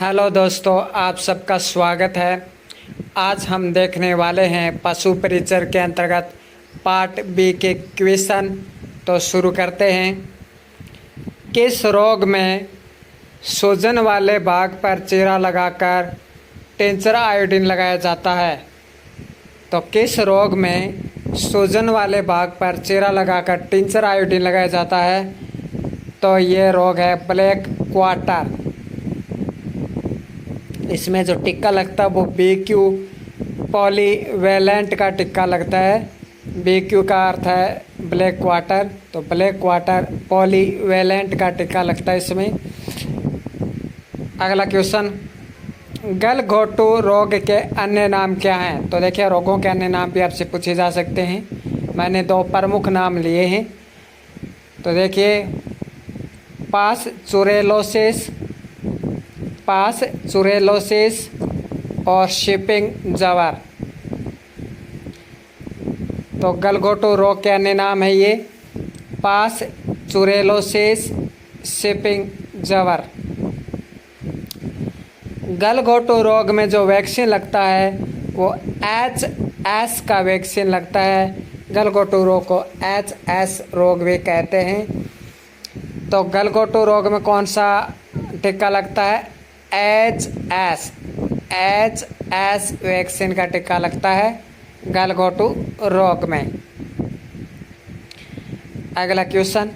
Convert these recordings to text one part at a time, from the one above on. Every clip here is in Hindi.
हेलो दोस्तों, आप सबका स्वागत है। आज हम देखने वाले हैं पशु परिचर के अंतर्गत पार्ट बी के क्वेश्चन। तो शुरू करते हैं। किस रोग में सूजन वाले भाग पर चीरा लगाकर टिंचर आयोडीन लगाया जाता है? तो किस रोग में सूजन वाले भाग पर चीरा लगाकर टिंचर आयोडीन लगाया जाता है? तो ये रोग है ब्लैक क्वार्टर। इसमें जो टिक्का लगता है वो BQ पॉलीवैलेंट का टिक्का लगता है। BQ का अर्थ है ब्लैक क्वार्टर, तो ब्लैक क्वार्टर पॉलीवैलेंट का टिक्का लगता है इसमें। अगला क्वेश्चन, गलघोटू रोग के अन्य नाम क्या हैं? तो देखिए, रोगों के अन्य नाम भी आपसे पूछे जा सकते हैं। मैंने दो प्रमुख नाम लिए हैं। तो देखिए, पास्चुरेलोसिस और शिपिंग जवर। तो गलघोटू रोग के अन्य नाम है ये पास्चुरेलोसिस, शिपिंग जवर। गलघोटू रोग में जो वैक्सीन लगता है वो HS का वैक्सीन लगता है। गलघोटू रोग को HS रोग भी कहते हैं। तो गलघोटू रोग में कौन सा टीका लगता है? HS वैक्सीन का टीका लगता है गलघोटू रोग में। अगला क्वेश्चन,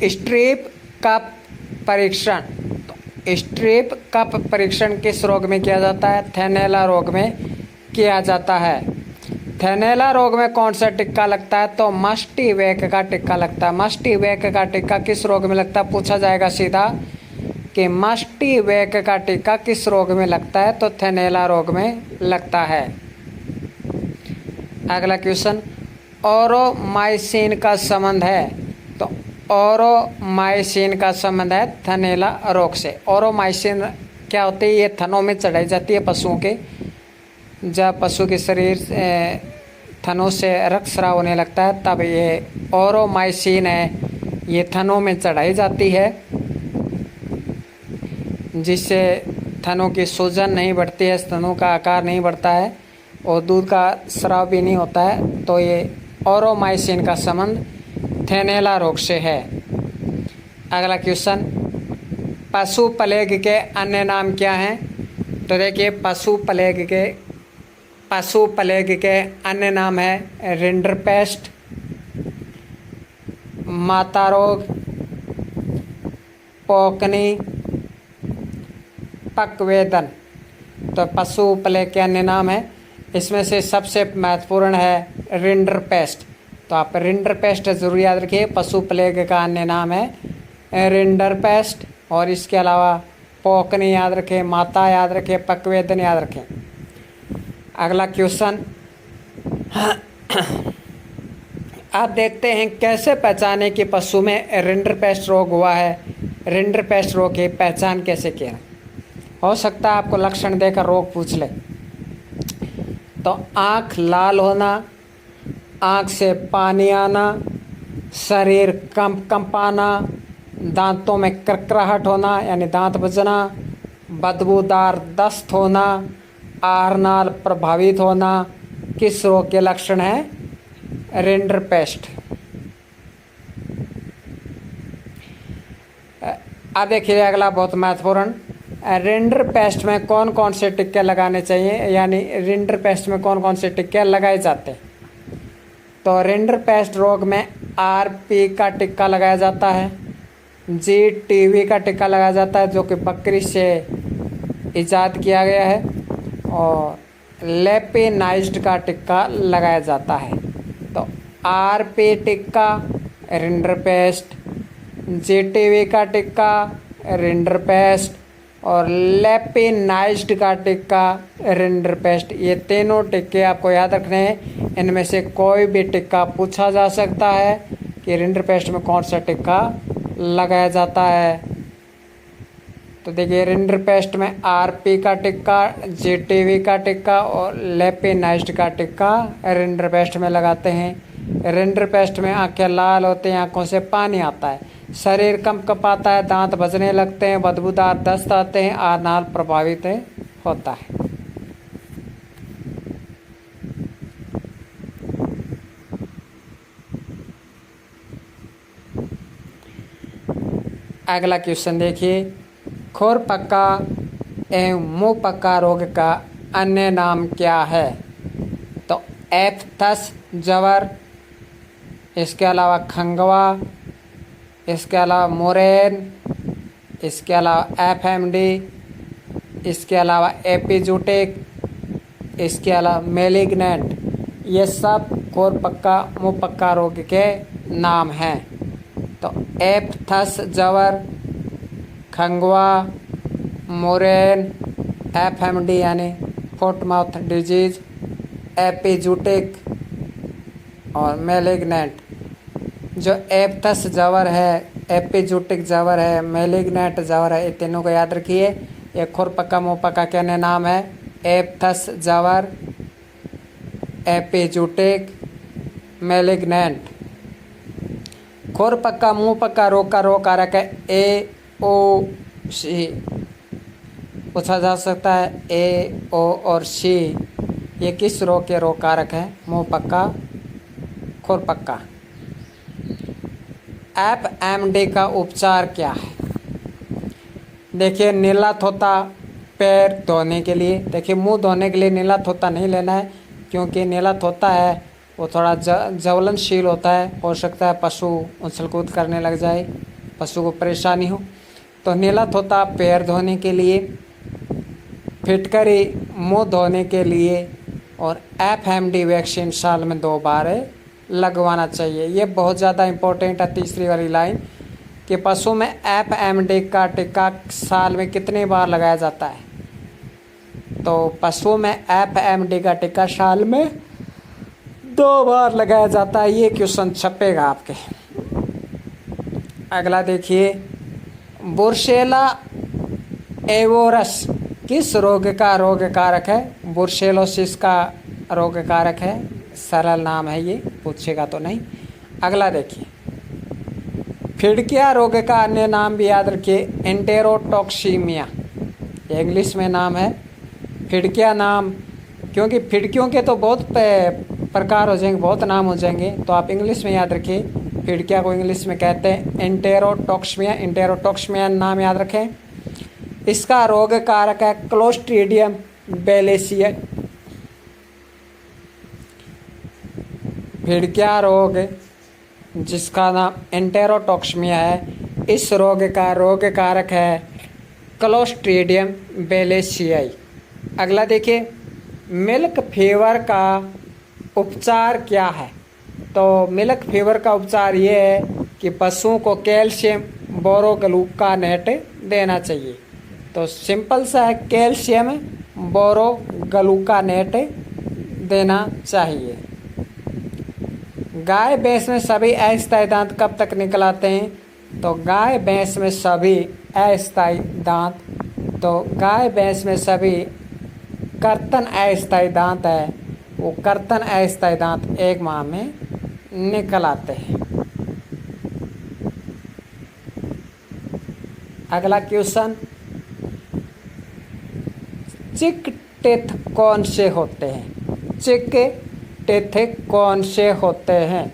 स्ट्रेप कफ परीक्षण। तो स्ट्रेप कफ परीक्षण किस रोग में किया जाता है? थैलेला रोग में किया जाता है। थैलेला रोग में कौन सा टिक्का लगता है? तो मस्टिवेक का टिक्का लगता है। मस्टिवेक का टिक्का किस रोग में लगता है? पूछा जाएगा सीधा कि मस्टिवेक का टीका किस रोग में लगता है? तो थैलेला रोग में लगता है। अगला क्वेश्चन, ओरोमाइसिन का संबंध है। तो ओरोमाइसिन का संबंध है थैलेला रोग से। ओरोमाइसिन क्या होती है? ये थनों में चढ़ाई जाती है पशुओं के। जब पशु के शरीर थनों से रक्त स्राव होने लगता है तब ये ओरोमाइसिन है, ये थनों में चढ़ाई जाती है, जिससे थनों की सूजन नहीं बढ़ती है, स्तनों का आकार नहीं बढ़ता है और दूध का स्राव भी नहीं होता है। तो ये ओरोमाइसिन का संबंध थैलेला रोग से है। अगला क्वेश्चन, पशु प्लेग के अन्य नाम क्या हैं? तो देखिए, पशु प्लेग के अन्य नाम है रिंडरपेस्ट, माता रोग, पोकनी, पकवेदन। तो पशु प्लेग के अन्य नाम है। इसमें से सबसे महत्वपूर्ण है रिंडरपेस्ट। तो आप रिंडरपेस्ट जरूर याद रखिए। पशु प्लेग का अन्य नाम है रिंडरपेस्ट। और इसके अलावा पोकनी याद रखें, माता याद रखें, पकवेदन याद रखें। अगला क्वेश्चन, आप देखते हैं कैसे पहचाने कि पशु में रिंडरपेस्ट रोग हुआ है। रिंडरपेस्ट रोग की पहचान कैसे किया? हो सकता है आपको लक्षण देकर रोग पूछ ले। तो आँख लाल होना, आँख से पानी आना, शरीर कंपाना, दांतों में करकराहट होना यानी दांत बजना, बदबूदार दस्त होना, आहारनाल प्रभावित होना, किस रोग के लक्षण हैं? रिंडरपेस्ट। अब देखिए, अगला बहुत महत्वपूर्ण, रिंडरपेस्ट में कौन कौन से टिक्के लगाने चाहिए, यानी रिंडरपेस्ट में कौन कौन से टिक्के लगाए जाते हैं? तो रिंडरपेस्ट रोग में RP का टिक्का लगाया जाता है, GTV का टिक्का लगाया जाता है जो कि बकरी से इजाद किया गया है, और लेपिनाइज्ड का टिक्का लगाया जाता है। तो RP टिक्का रिंडरपेस्ट, GTV का टिक्का रिंडरपेस्ट और लेपिनाइज्ड का टिक्का रिंडरपेस्ट, ये तीनों टिक्के आपको याद रखने हैं। इनमें से कोई भी टिक्का पूछा जा सकता है कि रिंडरपेस्ट में कौन सा टिक्का लगाया जाता है। तो देखिए, रिंडरपेस्ट में RP का टिक्का, GTV का टिक्का और लेपिनाइज्ड का टिक्का रिंडरपेस्ट में लगाते हैं। रिंडरपेस्ट में आंखें लाल होती हैं, आंखों से पानी आता है, शरीर कंपकपाता है, दांत बजने लगते हैं, बदबूदार दस्त आते हैं, आनाल प्रभावित होता है। अगला क्वेश्चन देखिए, खुरपक्का एवं मुंह पक्का रोग का अन्य नाम क्या है? तो एफ्थस जवर, इसके अलावा खंगवा, इसके अलावा मोरेन, इसके अलावा एफएमडी, इसके अलावा एपिजूटिक, इसके अलावा मेलिग्नेंट। ये सब खुरपक्का मुंह पक्का रोग के नाम हैं। तो एफ्थस जवर, खंगवा, मोरेन, एफएमडी यानी फुट माउथ डिजीज, एपिजूटिक और मेलिग्नेंट। जो एफ्थस जवर है, एपिजूटिक जवर है, मेलिग्नेंट जवर है, ये तीनों को याद रखिए। ये खुरपक्का मुंह पक्का के अन्य नाम है, एफ्थस जवर, एपिजूटिक, मेलिग्नेंट। खुरपक्का मुंह पक्का रोग का रोग कारक है AOC। पूछा जा सकता है A, O और C ये किस रोग के रोग कारक है? मुंह पक्का, खुरपक्का। FMD का उपचार क्या है? देखिए, नीला थोता पैर धोने के लिए, देखिए मुंह धोने के लिए नीला थोता नहीं लेना है, क्योंकि नीला थोता है वो थोड़ा ज्वलनशील होता है, हो सकता है पशु उछल कूद करने लग जाए, पशु को परेशानी हो। तो नीला थोता पैर धोने के लिए, फिटकरी मुंह धोने के लिए, और FMD वैक्सीन साल में 2 बार लगवाना चाहिए। ये बहुत ज़्यादा इम्पोर्टेंट है, तीसरी वाली लाइन कि पशु में FMD का टीका साल में कितनी बार लगाया जाता है? तो पशु में FMD का टीका साल में 2 बार लगाया जाता है। ये क्वेश्चन छपेगा आपके। अगला देखिए, बुर्सेला एवोरस किस रोग का रोग कारक है? बुर्सेलोसिस का रोग कारक है। सरल नाम है, ये पूछेगा तो नहीं। अगला देखिए, फिड़किया रोग का अन्य नाम भी याद रखिए, एंटेरोटॉक्सीमिया। ये इंग्लिश में नाम है फिड़किया नाम, क्योंकि फिड़कियों के तो बहुत प्रकार हो जाएंगे, बहुत नाम हो जाएंगे, तो आप इंग्लिश में याद रखिए। फिड़किया को इंग्लिश में कहते हैं एंटेरोटॉक्सीमिया। एंटेरोटॉक्सीमिया नाम याद रखें। इसका रोग कारक है क्लोस्ट्रीडियम बैलेसियाई। फिड़किया रोग जिसका नाम एंटेरोटॉक्सीमिया है, इस रोग का रोग कारक है क्लोस्ट्रीडियम बैलेसियाई। अगला देखिए, मिल्क फीवर का उपचार क्या है? तो मिल्क फीवर का उपचार ये है कि पशुओं को कैल्शियम बोरोग्लूकानेट देना चाहिए। तो सिंपल सा है, कैल्शियम बोरोग्लूकानेट देना चाहिए। गाय भैंस में सभी अस्थायी दांत कब तक निकल आते हैं? तो गाय भैंस में सभी अस्थायी दांत, तो गाय भैंस में सभी कर्तन अस्थायी दांत है, वो कर्तन अस्थायी दांत 1 माह में निकल आते हैं। अगला क्वेश्चन, चिक टेथ कौन से होते हैं? चिक टेथ कौन से होते हैं?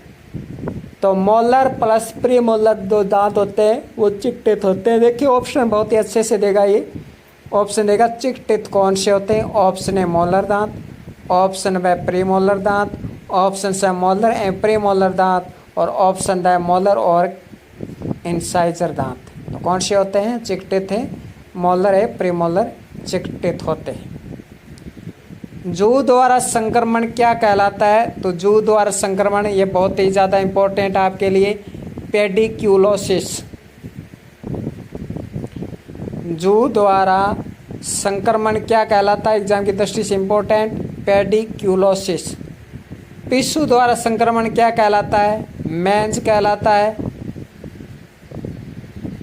तो मोलर प्लस प्री मोलर 2 दांत होते हैं, वो चिक टेथ होते हैं। देखिए ऑप्शन बहुत ही अच्छे से देगा, ये ऑप्शन देगा चिक टेथ कौन से होते हैं। ऑप्शन है मोलर दांत, ऑप्शन है प्री मोलर दांत, ऑप्शन है मोलर एंड प्री मोलर दांत, और ऑप्शन है मोलर और इंसाइजर दांत। तो कौन से होते हैं? चिक टेथ है, मोलर है, प्री मोलर, चिक टेथ होते हैं। जूं द्वारा संक्रमण क्या कहलाता है? तो जूं द्वारा संक्रमण, ये बहुत ही ज़्यादा इम्पोर्टेंट आपके लिए, पेडिक्यूलोसिस। जूं द्वारा संक्रमण क्या कहलाता है? एग्जाम की दृष्टि से इम्पोर्टेंट, पेडिक्यूलोसिस। पिस्सू द्वारा संक्रमण क्या कहलाता है? मेंज कहलाता है।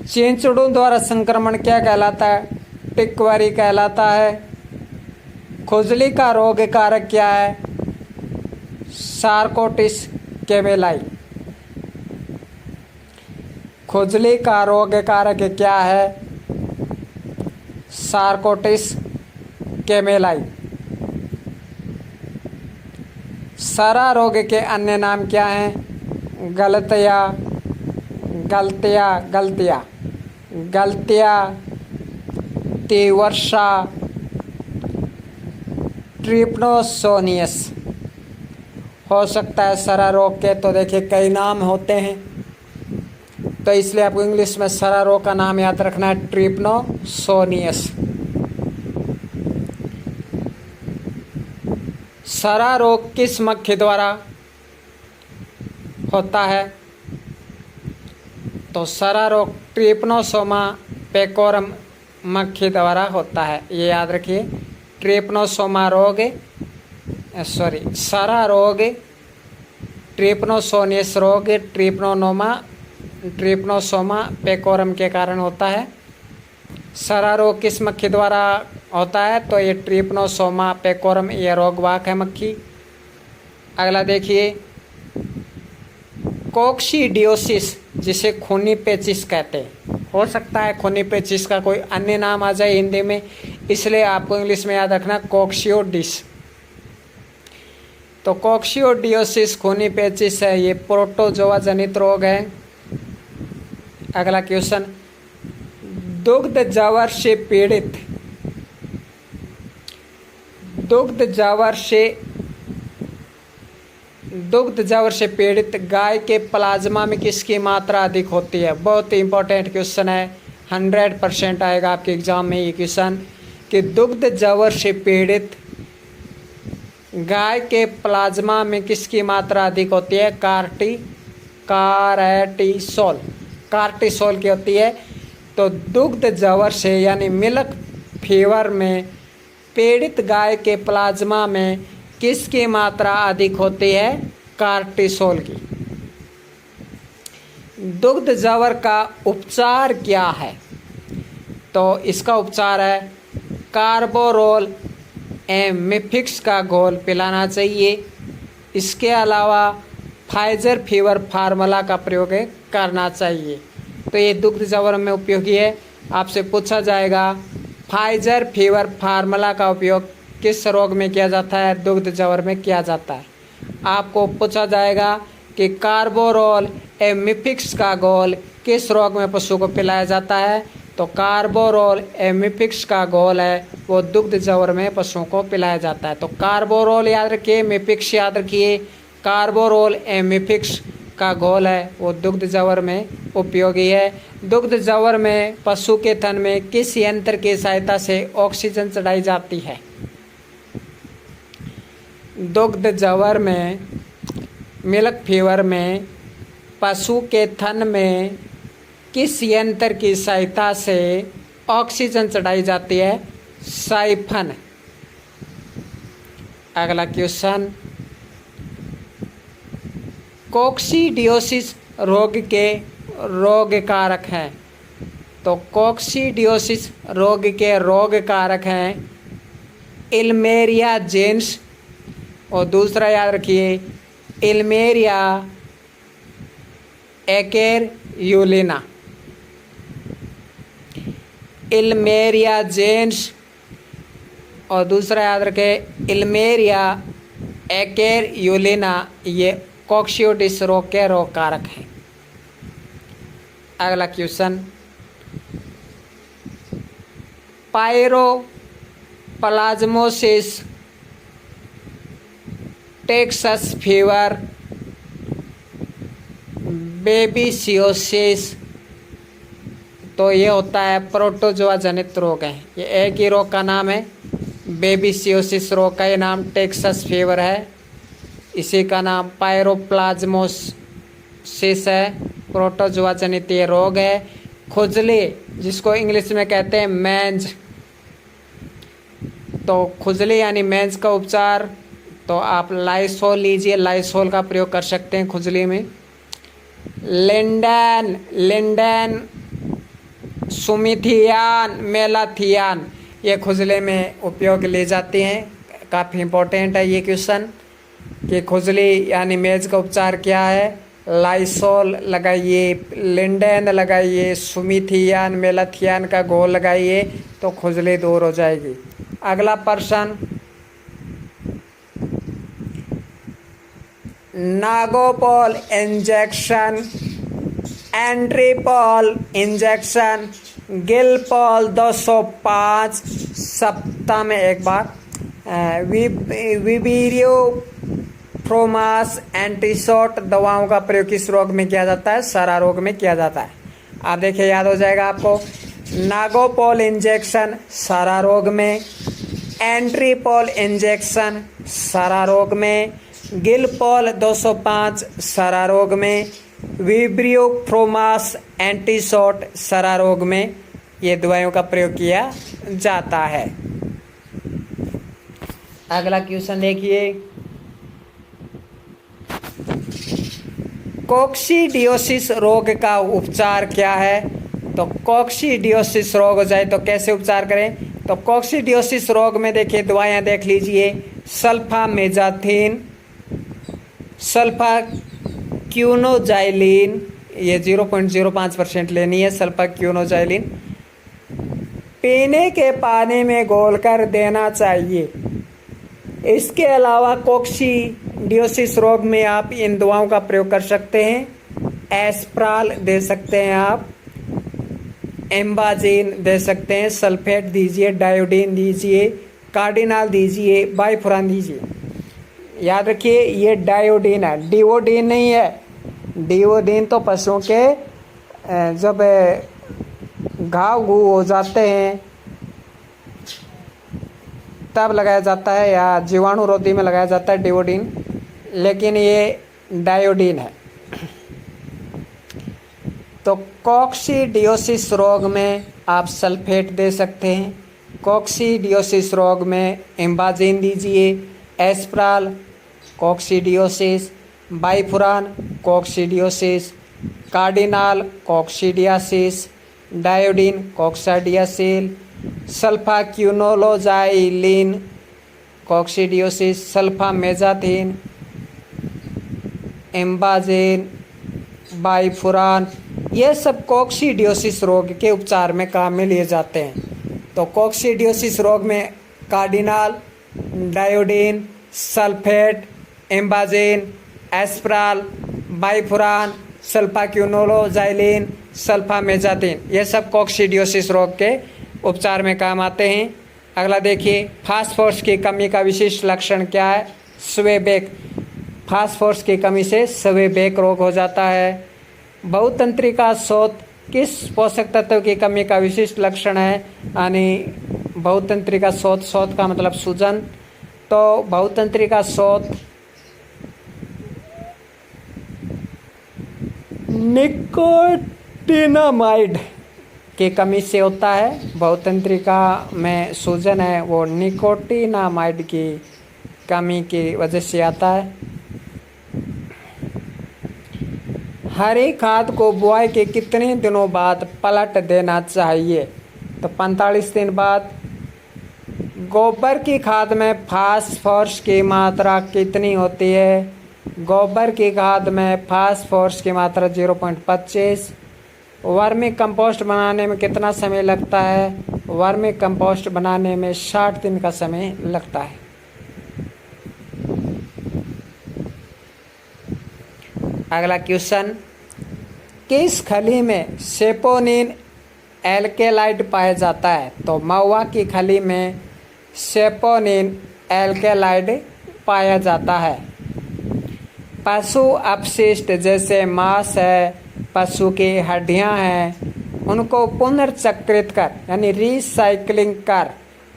चेंचड़ों द्वारा संक्रमण क्या कहलाता है? टिकवरी कहलाता है। खुजली का रोग कारक क्या है? सार्कोटिस केवेलाई। खुजली का रोग कारक क्या है? सार्कोटिस कैमेलाई। सरा रोग के अन्य नाम क्या हैं? गलतिया, तीव्रसा, ट्रिप्नोसोनियस। हो सकता है सरा रोग के तो देखिए कई नाम होते हैं, तो इसलिए आपको इंग्लिश में सरा रोग का नाम याद रखना है, ट्रिप्नोसोनियस। सरा रोग किस मक्खी द्वारा होता है? तो सरा रोग ट्रिप्नोसोमा पेकोरम मक्खी द्वारा होता है, ये याद रखिए। ट्रिप्नोसोमा रोग सरा रोग, ट्रिप्नोसोनियस रोग ट्रिप्नोसोमा पेकोरम के कारण होता है। सरा रोग किस मक्खी द्वारा होता है? तो ये ट्रिप्नोसोमा पेकोरम, ये रोगवाहक है मक्खी। अगला देखिए, कोक्सीडियोसिस, जिसे खूनी पेचिश कहते हैं। हो सकता है खूनी पेचिश का कोई अन्य नाम आ जाए हिंदी में, इसलिए आपको इंग्लिश में याद रखना कोक्सियोडिस। तो कोक्सियोडियोसिस खूनी पेचिश है, ये प्रोटोजोआ जनित रोग है। अगला क्वेश्चन, दुग्ध जवर से पीड़ित गाय के प्लाज्मा में किसकी मात्रा अधिक होती है? बहुत ही इंपॉर्टेंट क्वेश्चन है, 100% आएगा आपके एग्जाम में ये क्वेश्चन कि दुग्ध जवर से पीड़ित गाय के प्लाज्मा में किसकी मात्रा अधिक होती है? कार्टिसोल की होती है। तो दुग्ध जवर से यानी मिल्क फीवर में पीड़ित गाय के प्लाज्मा में किसकी मात्रा अधिक होती है? कार्टिसोल की। दुग्ध जवर का उपचार क्या है? तो इसका उपचार है कार्बोरोल एमिफिक्स का घोल पिलाना चाहिए। इसके अलावा फाइजर फीवर फार्मूला का प्रयोग करना चाहिए। तो ये दुग्ध जवर में उपयोगी है। आपसे पूछा जाएगा फाइजर फीवर फार्मूला का उपयोग किस रोग में किया जाता है? दुग्ध जवर में किया जाता है। आपको पूछा जाएगा कि कार्बोरोल एमिफिक्स का घोल किस रोग में पशु को पिलाया जाता है? तो कार्बोरोल एमिफिक्स का घोल है वो दुग्ध जवर में पशुओं को पिलाया जाता है। तो कार्बोरोल याद रखिए, मिफिक्स याद रखिए। कार्बोरोल एमिफिक्स का घोल है वो दुग्ध जवर में उपयोगी है। दुग्ध जवर में पशु के थन में किस यंत्र की सहायता से ऑक्सीजन चढ़ाई जाती है? दुग्ध जवर में, मिल्क फीवर में पशु के थन में किस यंत्र की सहायता से ऑक्सीजन चढ़ाई जाती है? साइफन। अगला क्वेश्चन, कोक्सीडियोसिस रोग के रोग कारक हैं। तो कोक्सीडियोसिस रोग के रोग कारक हैं इल्मेरिया जेन्स, और दूसरा याद रखिए इल्मेरिया एक्यूलिना। इल्मेरिया जेन्स और दूसरा याद रखें इल्मेरिया एक्यूलिना, ये कोक्सीडियोसिस रोग के रोग कारक हैं। अगला क्वेश्चन, पायरोप्लाज्मोसिस, टेक्सस फीवर, बेबिसियोसिस, तो ये होता है प्रोटोजोआ जनित रोग है। ये एक ही रोग का नाम है, बेबिसियोसिस रोग का ये नाम टेक्सस फीवर है, इसी का नाम पायरोप्लाज्मोसिस है। प्रोटोजोआ जनित ये रोग है। खुजली, जिसको इंग्लिश में कहते हैं मैंज, तो खुजली यानी मैंज का उपचार, तो आप लाइसोल लीजिए, लाइसोल का प्रयोग कर सकते हैं खुजली में। लिंडेन, सुमिथियान, मेलाथियान, ये खुजले में उपयोग ले जाते हैं। काफ़ी इम्पोर्टेंट है ये क्वेश्चन कि खुजली यानी मेज का उपचार क्या है? लाइसोल लगाइए, लिंडेन लगाइए, सुमिथियान मेलाथियान का घोल लगाइए तो खुजली दूर हो जाएगी। अगला प्रश्न, नागोपोल इंजेक्शन, एंट्रीपोल इंजेक्शन, गिलपोल 205 सप्ताह में एक बार, विबीरियो फ्रोमास एंटीसोट दवाओं का प्रयोग किस रोग में किया जाता है? सारा रोग में किया जाता है। आप देखिए याद हो जाएगा आपको। नागोपोल इंजेक्शन सारा रोग में, एंट्रीपोल इंजेक्शन सारा रोग में, गिलपोल 205 सारा रोग में, विब्रियो फ्रोमास एंटीसोट सारा रोग में ये दवाइयों का प्रयोग किया जाता है। अगला क्वेश्चन देखिए, कोक्सीडियोसिस रोग का उपचार क्या है? तो कोक्सीडियोसिस रोग हो जाए तो कैसे उपचार करें? तो कोक्सीडियोसिस रोग में देखिए दवाइयाँ देख लीजिए, सल्फामेजाथिन, सल्फाक्यूनोजाइलिन, ये 0.05% लेनी है सल्फाक्यूनोजाइलिन, पीने के पानी में घोलकर देना चाहिए। इसके अलावा कोक्सीडियोसिस रोग में आप इन दवाओं का प्रयोग कर सकते हैं। एस्प्राल दे सकते हैं आप, एम्बाजीन दे सकते हैं, सल्फेट दीजिए, डायोडीन दीजिए, कार्डिनाल दीजिए, बाइफुरान दीजिए। याद रखिए ये डायोडीन है, डिओडीन नहीं है। डिओडीन तो पशुओं के जब घाव घू हो जाते हैं तब लगाया जाता है, या जीवाणु रोधी में लगाया जाता है डिओडीन, लेकिन ये डायोडीन है। तो कोक्सीडियोसिस रोग में आप सल्फेट दे सकते हैं, कोक्सीडियोसिस रोग में एम्बाजीन दीजिए, एस्प्राल कोक्सीडियोसिस, बाइफुरान कोक्सीडियोसिस, कार्डिनाल कोक्सीडियोसिस, डायोडीन कोक्सीडियोसिस, सल्फाक्यूनोलोजाइलिन कोक्सीडियोसिस, सल्फामेजाथिन, एम्बाजीन, बाइफुरान, ये सब कोक्सीडियोसिस रोग के उपचार में काम में लिए जाते हैं। तो कोक्सीडियोसिस रोग में कार्डिनाल, डायोडीन, सल्फेट, एम्बाजीन, एस्प्राल, बाइफुरान, सल्फाक्यूनोलोजाइलिन, सल्फामेजाथिन, ये सब कोक्सीडियोसिस रोग के उपचार में काम आते हैं। अगला देखिए, फास्फोरस की कमी का विशिष्ट लक्षण क्या है? स्वेबेक, फास्फोरस की कमी से स्वेबेक रोग हो जाता है। बहुतंत्रिका शोथ किस पोषक तत्व की कमी का विशिष्ट लक्षण है? यानी बहुतंत्रिका शोथ, शोथ का मतलब सूजन, तो बहुतंत्रिका शोथ निकोटिनामाइड की कमी से होता है। बहुतंत्रिका में सूजन है वो निकोटिनामाइड की कमी की वजह से आता है। हरी खाद को बुआई के कितने दिनों बाद पलट देना चाहिए? तो 45 दिन बाद। गोबर की खाद में फास्फोरस की मात्रा कितनी होती है? गोबर की खाद में फास्फोरस की मात्रा 0.25। वर्मी कंपोस्ट बनाने में कितना समय लगता है? वर्मी कंपोस्ट बनाने में 60 दिन का समय लगता है। अगला क्वेश्चन, किस खली में सेपोनिन एल्केलाइड पाया जाता है? तो महुआ की खली में सेपोनिन एल्केलाइड पाया जाता है। पशु अपशिष्ट जैसे मांस है, पशु की हड्डियां हैं, उनको पुनर्चक्रित कर यानी रिसाइकलिंग कर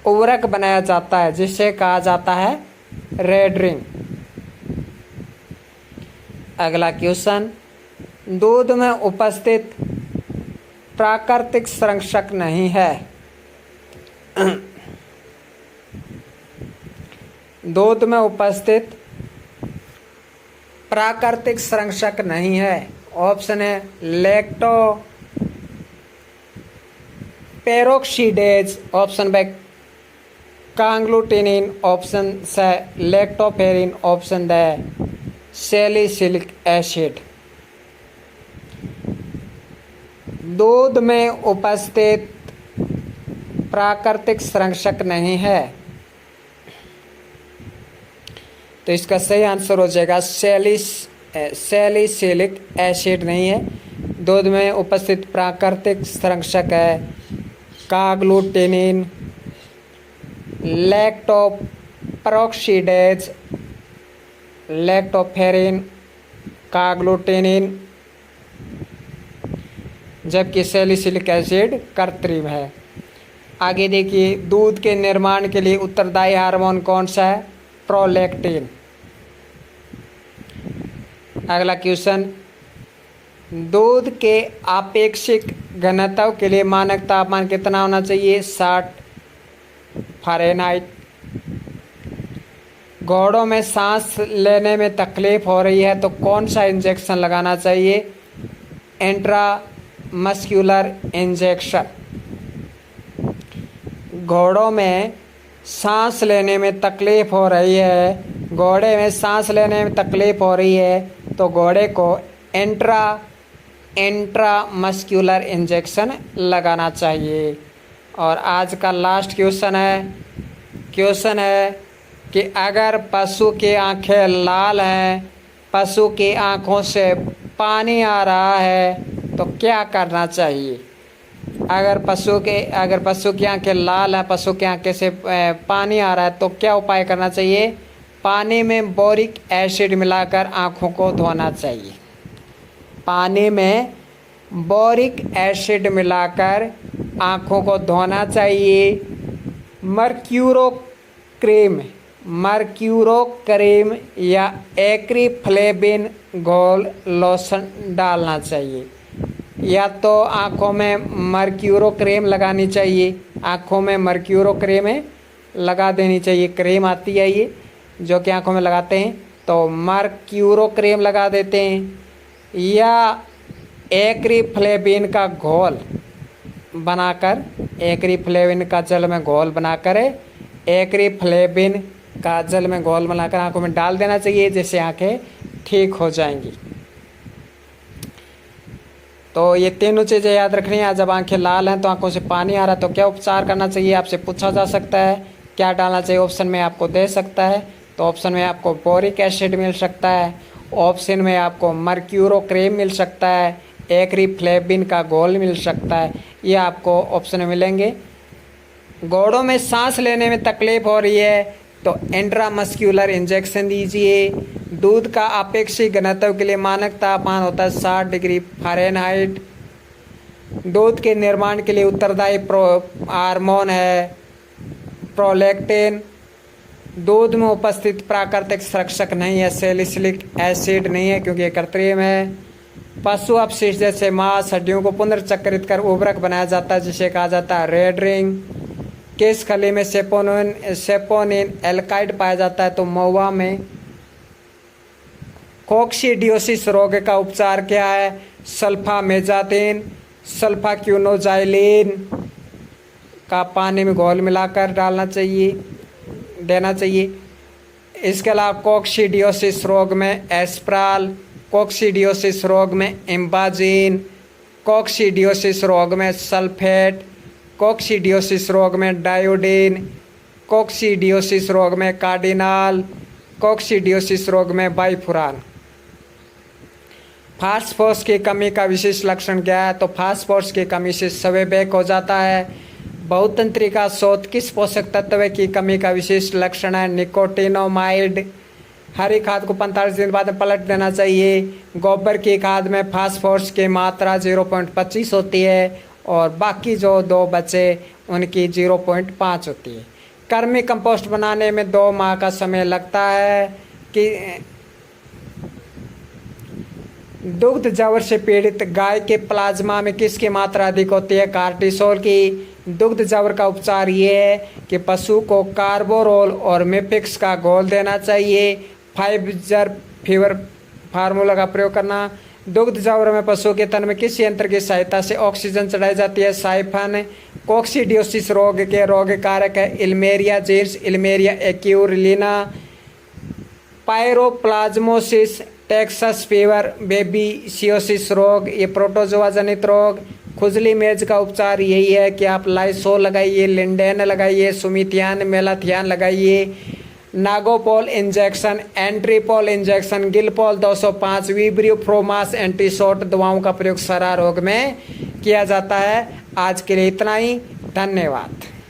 उर्वरक बनाया जाता है, जिसे कहा जाता है रेडरिंग। अगला क्वेश्चन, दूध में उपस्थित प्राकृतिक संरक्षक नहीं है। दूध में उपस्थित प्राकृतिक संरक्षक नहीं है। ऑप्शन है lacto peroxidase, option B conglutinin, option C lactoferrin, option D salicylic acid. दूध में उपस्थित प्राकृतिक संरक्षक नहीं है। तो इसका सही आंसर हो जाएगा सैलिसिलिक एसिड नहीं है। दूध में उपस्थित प्राकृतिक संरक्षक है काग्लूटेनिन, लैक्टोपेरोक्सीडेज, लैक्टोफेरिन, काग्लूटेनिन, जबकि सैलिसिलिक एसिड कृत्रिम है। आगे देखिए, दूध के निर्माण के लिए उत्तरदायी हार्मोन कौन सा है? प्रोलैक्टिन। अगला क्वेश्चन, दूध के आपेक्षिक घनत्व के लिए मानक तापमान कितना होना चाहिए? 60 फ़ारेनहाइट। घोड़ों में सांस लेने में तकलीफ हो रही है तो कौन सा इंजेक्शन लगाना चाहिए? Intramuscular injection. घोड़ों में सांस लेने में तकलीफ हो रही है, घोड़े में सांस लेने में तकलीफ हो रही है तो घोड़े को इंट्रामस्कुलर इंजेक्शन लगाना चाहिए। और आज का लास्ट क्वेश्चन है कि अगर पशु की आंखें लाल हैं, पशु की आंखों से पानी आ रहा है तो क्या करना चाहिए? अगर पशु की आंखें लाल है, पशु की आंखें से पानी आ रहा है तो क्या उपाय करना चाहिए? पानी में बोरिक एसिड मिलाकर आँखों को धोना चाहिए। पानी में बोरिक एसिड मिलाकर आँखों को धोना चाहिए। मर्क्यूरो क्रीम या एक्रीफ्लेविन घोल लोशन डालना चाहिए। या तो आँखों में मर्क्यूरो क्रीम लगानी चाहिए, आँखों में मर्क्यूरो क्रीम लगा देनी चाहिए। क्रीम आती है ये जो कि आँखों में लगाते हैं, तो मर्क्यूरो क्रीम लगा देते हैं। या एक्रीफ्लेविन का घोल बनाकर, एक्रीफ्लेविन का जल में घोल बनाकर, एक्रीफ्लेविन का जल में घोल बनाकर आँखों में डाल देना चाहिए, जिससे आँखें ठीक हो जाएंगी। तो ये तीनों चीज़ें याद रखनी है। जब आंखें लाल हैं तो आंखों से पानी आ रहा है तो क्या उपचार करना चाहिए, आपसे पूछा जा सकता है। क्या डालना चाहिए ऑप्शन में आपको दे सकता है। तो ऑप्शन में आपको बोरिक एसिड मिल सकता है, ऑप्शन में आपको मर्क्यूरो क्रीम मिल सकता है, एक्रीफ्लेविन का घोल मिल सकता है। ये आपको ऑप्शन में मिलेंगे। घोड़ों में सांस लेने में तकलीफ हो रही है तो इंट्रामस्कुलर इंजेक्शन दीजिए। दूध का अपेक्षित घनत्व के लिए मानक तापमान होता है 60 डिग्री फ़ारेनहाइट। दूध के निर्माण के लिए उत्तरदायी हार्मोन है प्रोलैक्टिन। दूध में उपस्थित प्राकृतिक संरक्षक नहीं है, सैलिसिलिक एसिड नहीं है क्योंकि ये कृत्रिम है। पशु अपशिष्ट जैसे मांस, हड्डियों को पुनर्चक्रित कर उर्वरक बनाया जाता है जिसे कहा जाता है रेड रिंग। किस खली में सेपोनिन एल्काइड पाया जाता है? तो महुआ में। कोक्सीडियोसिस रोग का उपचार क्या है? सल्फामेजाथिन, सल्फाक्यूनोजाइलिन का पानी में घोल मिलाकर देना चाहिए। इसके अलावा कोक्सीडियोसिस रोग में एस्प्राल, कोक्सीडियोसिस रोग में इम्बाजिन, कोक्सीडियोसिस रोग में सल्फेट, कोक्सीडियोसिस रोग में डायोडीन, कोक्सीडियोसिस रोग में कार्डिनाल, कोक्सीडियोसिस रोग में बाइफुरान। फास्फोरस की कमी का विशेष लक्षण क्या है? तो फास्फोरस की कमी से स्वेबैक हो जाता है। बहुतंत्रिका शोथ किस पोषक तत्व की कमी का विशेष लक्षण है? निकोटिनोमाइड। हरी खाद को 45 दिन बाद पलट देना चाहिए। गोबर की खाद में फास्फोरस की मात्रा 0.25 होती है और बाकी जो 2 बचे उनकी 0.5 होती है। कर्मी कंपोस्ट बनाने में 2 माह का समय लगता है। कि दुग्ध जवर से पीड़ित गाय के प्लाज्मा में किसकी मात्रा अधिक होती है? कार्टिसोल की। दुग्ध जवर का उपचार ये है कि पशु को कार्बोरोल और मेपिक्स का घोल देना चाहिए। फाइजर फीवर फार्मूला का प्रयोग करना। दुग्ध जवर में पशु के तन में किस यंत्र की सहायता से ऑक्सीजन चढ़ाई जाती है? साइफन। कोक्सीडियोसिस रोग के रोग कारक है इल्मेरिया जीन्स, इल्मेरिया एक्यूरिलीना। पायरोप्लाज्मोसिस, टेक्सास फीवर, बेबीसियोसिस रोग, ये प्रोटोजोआ जनित रोग। खुजली मेज का उपचार यही है कि आप लाइसोल लगाइए, लिंडेन लगाइए, सुमिथियान मेलाथियान लगाइए, नागोपोल इंजेक्शन, एंट्रीपोल इंजेक्शन, गिलपोल 205, विब्रियो फ्रोमास एंटीशॉट दवाओं का प्रयोग सरा रोग में किया जाता है। आज के लिए इतना ही, धन्यवाद।